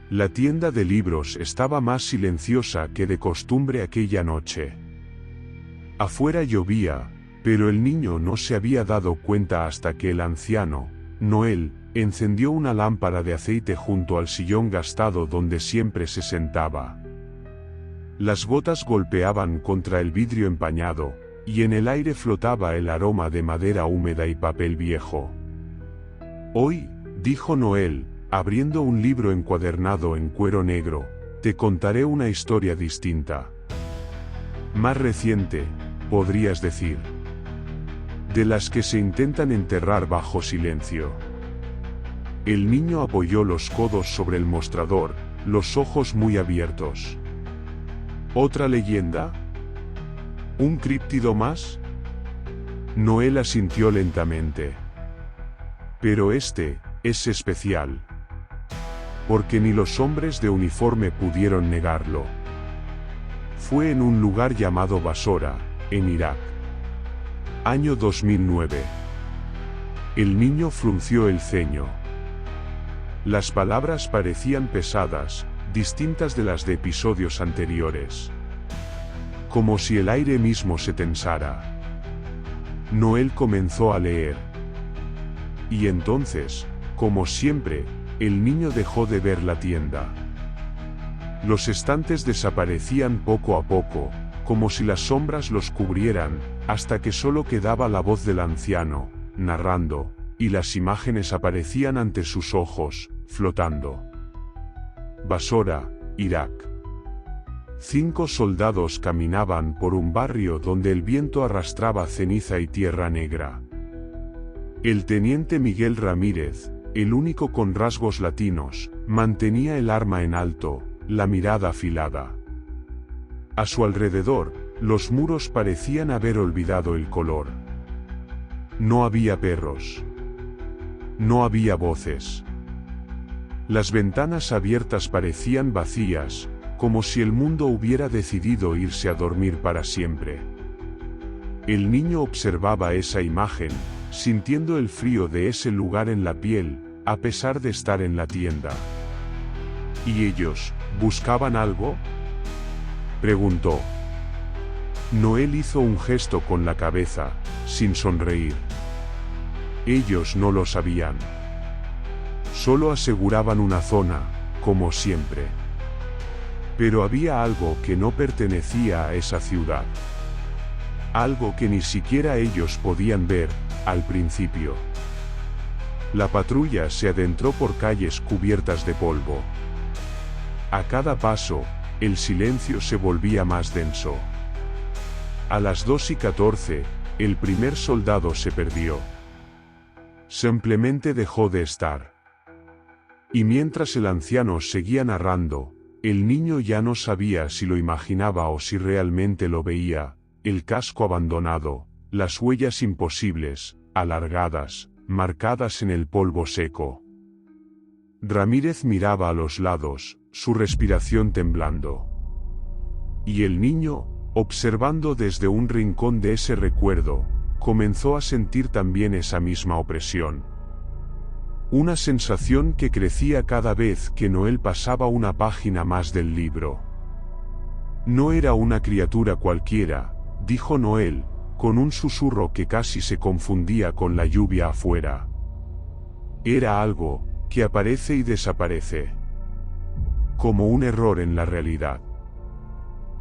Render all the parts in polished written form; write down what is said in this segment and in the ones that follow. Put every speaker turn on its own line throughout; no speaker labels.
La tienda de libros estaba más silenciosa que de costumbre aquella noche. Afuera llovía, pero el niño no se había dado cuenta hasta que el anciano, Noel, encendió una lámpara de aceite junto al sillón gastado donde siempre se sentaba. Las gotas golpeaban contra el vidrio empañado, y en el aire flotaba el aroma de madera húmeda y papel viejo. «Hoy», dijo Noel, abriendo un libro encuadernado en cuero negro, «te contaré una historia distinta. Más reciente, podrías decir. De las que se intentan enterrar bajo silencio». El niño apoyó los codos sobre el mostrador, los ojos muy abiertos. «¿Otra leyenda? ¿Un críptido más?». Noel asintió lentamente. «Pero este es especial. Porque ni los hombres de uniforme pudieron negarlo. Fue en un lugar llamado Basora, en Irak. Año 2009. El niño frunció el ceño. Las palabras parecían pesadas, distintas de las de episodios anteriores. Como si el aire mismo se tensara. Noel comenzó a leer. Y entonces, como siempre, el niño dejó de ver la tienda. Los estantes desaparecían poco a poco, como si las sombras los cubrieran, hasta que solo quedaba la voz del anciano, narrando, y las imágenes aparecían ante sus ojos, flotando. Basora, Irak. 5 soldados caminaban por un barrio donde el viento arrastraba ceniza y tierra negra. El teniente Miguel Ramírez, el único con rasgos latinos, mantenía el arma en alto, la mirada afilada. A su alrededor, los muros parecían haber olvidado el color. No había perros. No había voces. Las ventanas abiertas parecían vacías, como si el mundo hubiera decidido irse a dormir para siempre. El niño observaba esa imagen, sintiendo el frío de ese lugar en la piel, a pesar de estar en la tienda. ¿Y ellos, buscaban algo?, preguntó. Noel hizo un gesto con la cabeza, sin sonreír. Ellos no lo sabían. Solo aseguraban una zona, como siempre. Pero había algo que no pertenecía a esa ciudad. Algo que ni siquiera ellos podían ver, al principio. La patrulla se adentró por calles cubiertas de polvo. A cada paso, el silencio se volvía más denso. A las 2:14, el primer soldado se perdió. Simplemente dejó de estar. Y mientras el anciano seguía narrando, el niño ya no sabía si lo imaginaba o si realmente lo veía, el casco abandonado, las huellas imposibles, alargadas, marcadas en el polvo seco. Ramírez miraba a los lados, su respiración temblando. Y el niño, observando desde un rincón de ese recuerdo, comenzó a sentir también esa misma opresión. Una sensación que crecía cada vez que Noel pasaba una página más del libro. No era una criatura cualquiera, dijo Noel, con un susurro que casi se confundía con la lluvia afuera. Era algo que aparece y desaparece. Como un error en la realidad.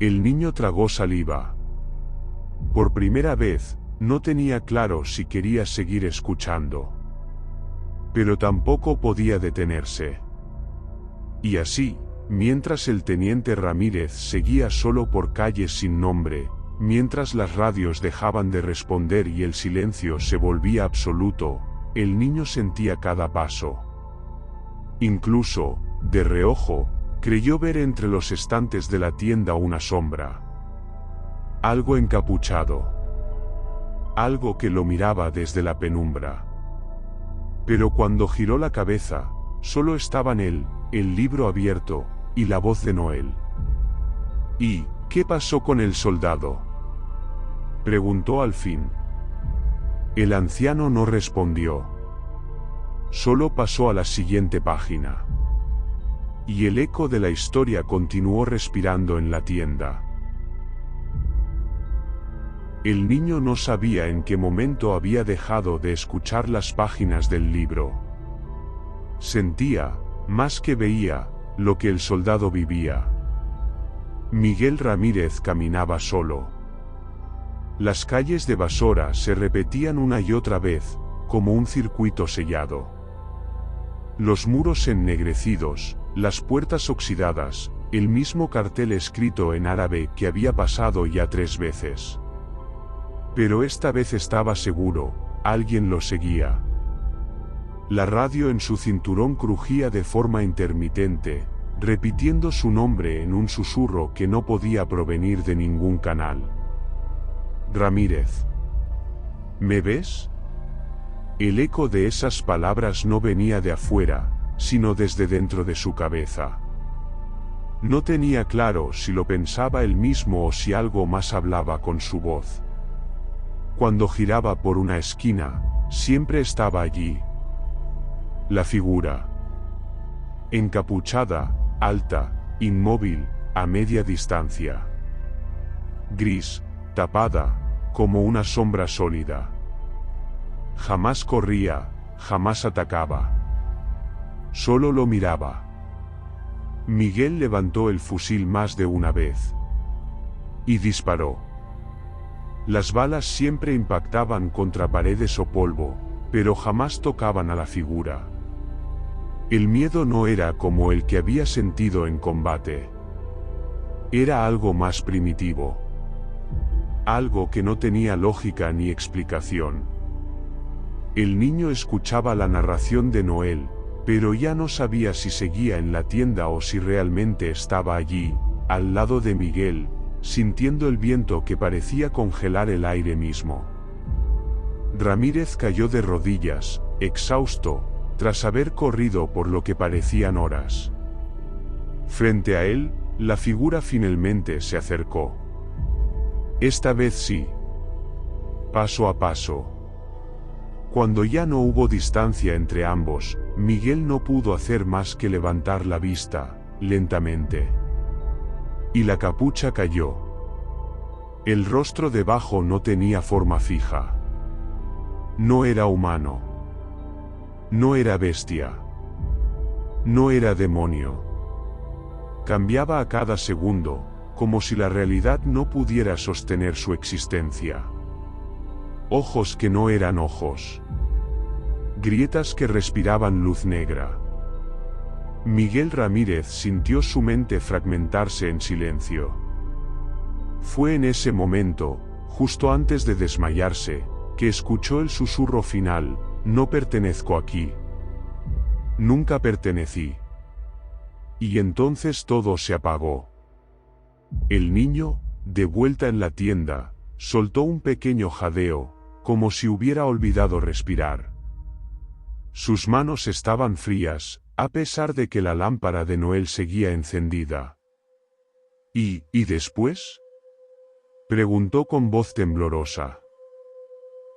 El niño tragó saliva. Por primera vez, no tenía claro si quería seguir escuchando. Pero tampoco podía detenerse. Y así, mientras el teniente Ramírez seguía solo por calles sin nombre, mientras las radios dejaban de responder y el silencio se volvía absoluto, el niño sentía cada paso. Incluso, de reojo, creyó ver entre los estantes de la tienda una sombra. Algo encapuchado. Algo que lo miraba desde la penumbra. Pero cuando giró la cabeza, solo estaban él, el libro abierto, y la voz de Noel. ¿Y qué pasó con el soldado?, preguntó al fin. El anciano no respondió. Solo pasó a la siguiente página. y el eco de la historia continuó respirando en la tienda. El niño no sabía en qué momento había dejado de escuchar las páginas del libro. Sentía, más que veía, lo que el soldado vivía. Miguel Ramírez caminaba solo. Las calles de Basora se repetían una y otra vez, como un circuito sellado. Los muros ennegrecidos, las puertas oxidadas, el mismo cartel escrito en árabe que había pasado ya 3 veces. Pero esta vez estaba seguro, alguien lo seguía. La radio en su cinturón crujía de forma intermitente, repitiendo su nombre en un susurro que no podía provenir de ningún canal. Ramírez. ¿Me ves? El eco de esas palabras no venía de afuera, sino desde dentro de su cabeza. No tenía claro si lo pensaba él mismo o si algo más hablaba con su voz. Cuando giraba por una esquina, siempre estaba allí. La figura. Encapuchada, alta, inmóvil, a media distancia. Gris, tapada, como una sombra sólida. Jamás corría, jamás atacaba. Solo lo miraba. Miguel levantó el fusil más de una vez. Y disparó. Las balas siempre impactaban contra paredes o polvo, pero jamás tocaban a la figura. El miedo no era como el que había sentido en combate. Era algo más primitivo. Algo que no tenía lógica ni explicación. El niño escuchaba la narración de Noel, pero ya no sabía si seguía en la tienda o si realmente estaba allí, al lado de Miguel, sintiendo el viento que parecía congelar el aire mismo. Ramírez cayó de rodillas, exhausto, tras haber corrido por lo que parecían horas. Frente a él, la figura finalmente se acercó. Esta vez sí. Paso a paso. Cuando ya no hubo distancia entre ambos, Miguel no pudo hacer más que levantar la vista, lentamente. Y la capucha cayó. El rostro debajo no tenía forma fija. No era humano. No era bestia. No era demonio. Cambiaba a cada segundo, como si la realidad no pudiera sostener su existencia. Ojos que no eran ojos. Grietas que respiraban luz negra. Miguel Ramírez sintió su mente fragmentarse en silencio. Fue en ese momento, justo antes de desmayarse, que escuchó el susurro final: no pertenezco aquí. Nunca pertenecí. Y entonces todo se apagó. El niño, de vuelta en la tienda, soltó un pequeño jadeo, como si hubiera olvidado respirar. Sus manos estaban frías, a pesar de que la lámpara de Noel seguía encendida. ¿Y después?, preguntó con voz temblorosa.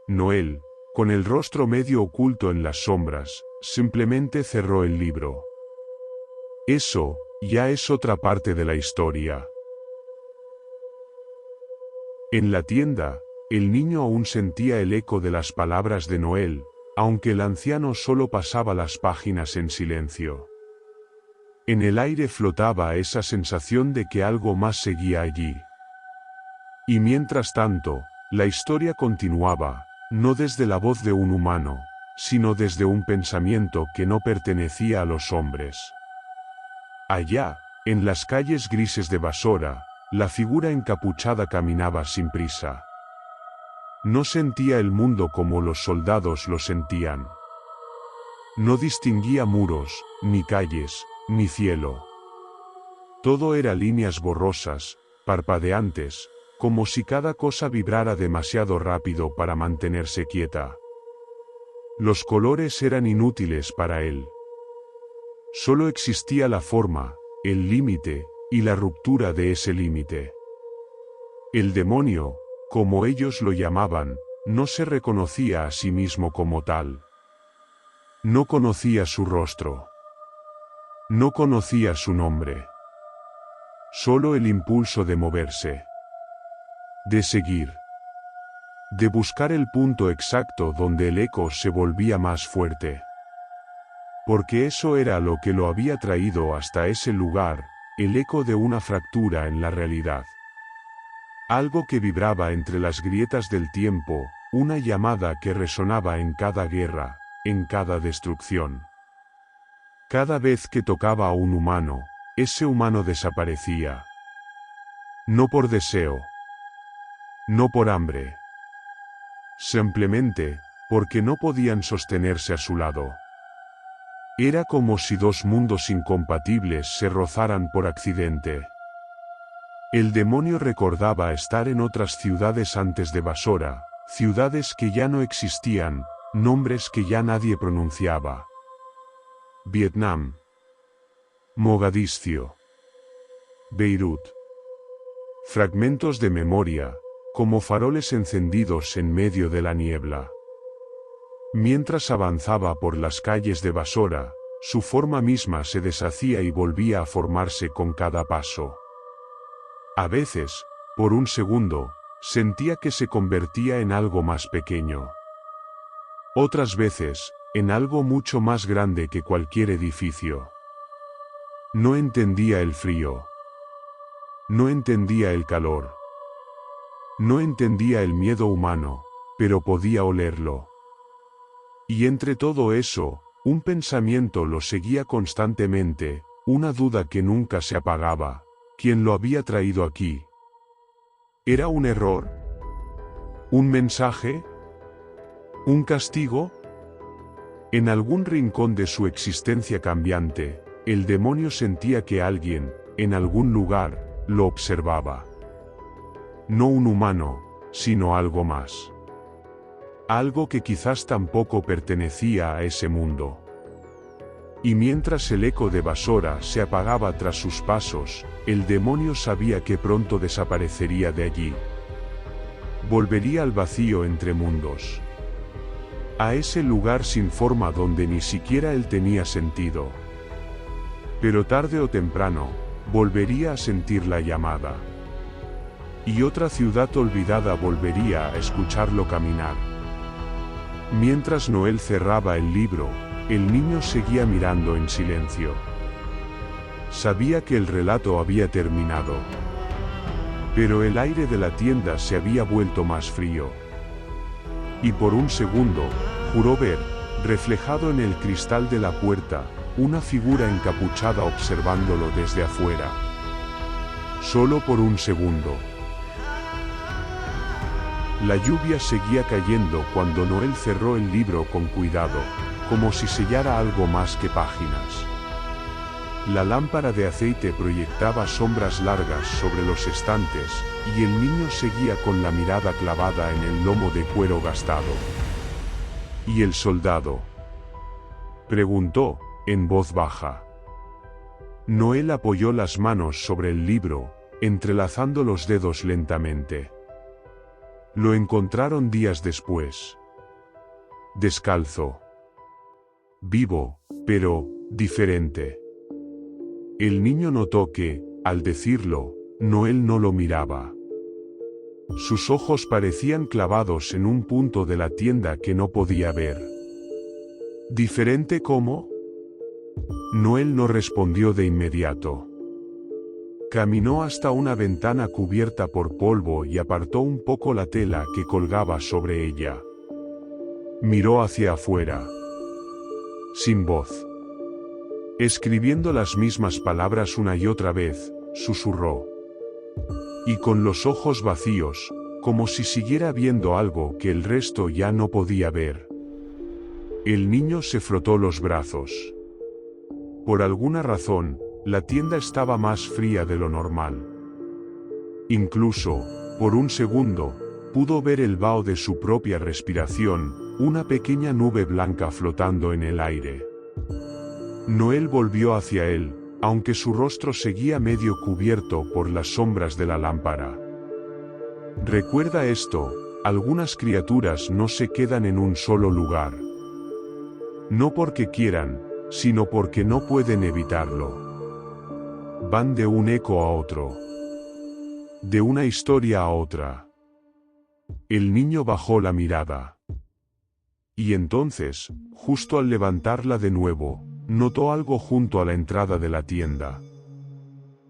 Noel, con el rostro medio oculto en las sombras, simplemente cerró el libro. Eso, ya es otra parte de la historia. En la tienda, el niño aún sentía el eco de las palabras de Noel, aunque el anciano solo pasaba las páginas en silencio. En el aire flotaba esa sensación de que algo más seguía allí. Y mientras tanto, la historia continuaba, no desde la voz de un humano, sino desde un pensamiento que no pertenecía a los hombres. Allá, en las calles grises de Basora, la figura encapuchada caminaba sin prisa. No sentía el mundo como los soldados lo sentían. No distinguía muros, ni calles, ni cielo. Todo era líneas borrosas, parpadeantes, como si cada cosa vibrara demasiado rápido para mantenerse quieta. Los colores eran inútiles para él. Solo existía la forma, el límite, y la ruptura de ese límite. El demonio, como ellos lo llamaban, no se reconocía a sí mismo como tal. No conocía su rostro. No conocía su nombre. Solo el impulso de moverse. De seguir. De buscar el punto exacto donde el eco se volvía más fuerte. Porque eso era lo que lo había traído hasta ese lugar, el eco de una fractura en la realidad. Algo que vibraba entre las grietas del tiempo, una llamada que resonaba en cada guerra, en cada destrucción. Cada vez que tocaba a un humano, ese humano desaparecía. No por deseo. No por hambre. Simplemente, porque no podían sostenerse a su lado. Era como si dos mundos incompatibles se rozaran por accidente. El demonio recordaba estar en otras ciudades antes de Basora, ciudades que ya no existían, nombres que ya nadie pronunciaba. Vietnam. Mogadiscio. Beirut. Fragmentos de memoria, como faroles encendidos en medio de la niebla. Mientras avanzaba por las calles de Basora, su forma misma se deshacía y volvía a formarse con cada paso. A veces, por un segundo, sentía que se convertía en algo más pequeño. Otras veces, en algo mucho más grande que cualquier edificio. No entendía el frío. No entendía el calor. No entendía el miedo humano, pero podía olerlo. Y entre todo eso, un pensamiento lo seguía constantemente, una duda que nunca se apagaba. ¿Quién lo había traído aquí? ¿Era un error? ¿Un mensaje? ¿Un castigo? En algún rincón de su existencia cambiante, el demonio sentía que alguien, en algún lugar, lo observaba. No un humano, sino algo más. Algo que quizás tampoco pertenecía a ese mundo. Y mientras el eco de Basora se apagaba tras sus pasos, el demonio sabía que pronto desaparecería de allí. Volvería al vacío entre mundos. A ese lugar sin forma donde ni siquiera él tenía sentido. Pero tarde o temprano, volvería a sentir la llamada. Y otra ciudad olvidada volvería a escucharlo caminar. Mientras Noel cerraba el libro, el niño seguía mirando en silencio. Sabía que el relato había terminado. Pero el aire de la tienda se había vuelto más frío. Y por un segundo, juró ver, reflejado en el cristal de la puerta, una figura encapuchada observándolo desde afuera. Solo por un segundo. La lluvia seguía cayendo cuando Noel cerró el libro con cuidado, como si sellara algo más que páginas. La lámpara de aceite proyectaba sombras largas sobre los estantes, y el niño seguía con la mirada clavada en el lomo de cuero gastado. ¿Y el soldado?, preguntó, en voz baja. Noel apoyó las manos sobre el libro, entrelazando los dedos lentamente. Lo encontraron días después. Descalzo. Vivo, pero diferente. El niño notó que, al decirlo, Noel no lo miraba. Sus ojos parecían clavados en un punto de la tienda que no podía ver. ¿Diferente cómo? Noel no respondió de inmediato. Caminó hasta una ventana cubierta por polvo y apartó un poco la tela que colgaba sobre ella. Miró hacia afuera. Sin voz. Escribiendo las mismas palabras una y otra vez, susurró. Y con los ojos vacíos, como si siguiera viendo algo que el resto ya no podía ver. El niño se frotó los brazos. Por alguna razón, la tienda estaba más fría de lo normal. Incluso, por un segundo, pudo ver el vaho de su propia respiración, una pequeña nube blanca flotando en el aire. Noel volvió hacia él, aunque su rostro seguía medio cubierto por las sombras de la lámpara. Recuerda esto, algunas criaturas no se quedan en un solo lugar. No porque quieran, sino porque no pueden evitarlo. Van de un eco a otro, de una historia a otra. El niño bajó la mirada. Y entonces, justo al levantarla de nuevo, notó algo junto a la entrada de la tienda.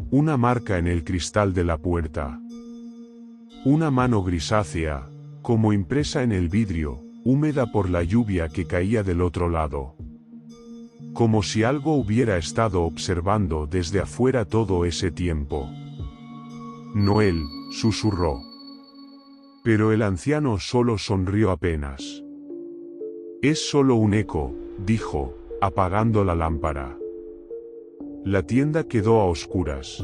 Una marca en el cristal de la puerta. Una mano grisácea, como impresa en el vidrio, húmeda por la lluvia que caía del otro lado. Como si algo hubiera estado observando desde afuera todo ese tiempo. Noel, susurró. Pero el anciano solo sonrió apenas. Es solo un eco, dijo, apagando la lámpara. La tienda quedó a oscuras.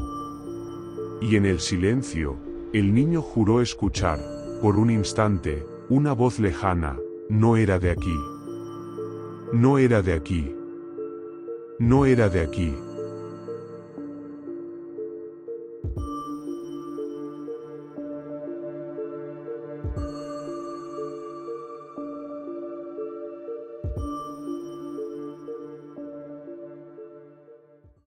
Y en el silencio, el niño juró escuchar, por un instante, una voz lejana: no era de aquí. No era de aquí. No era de aquí.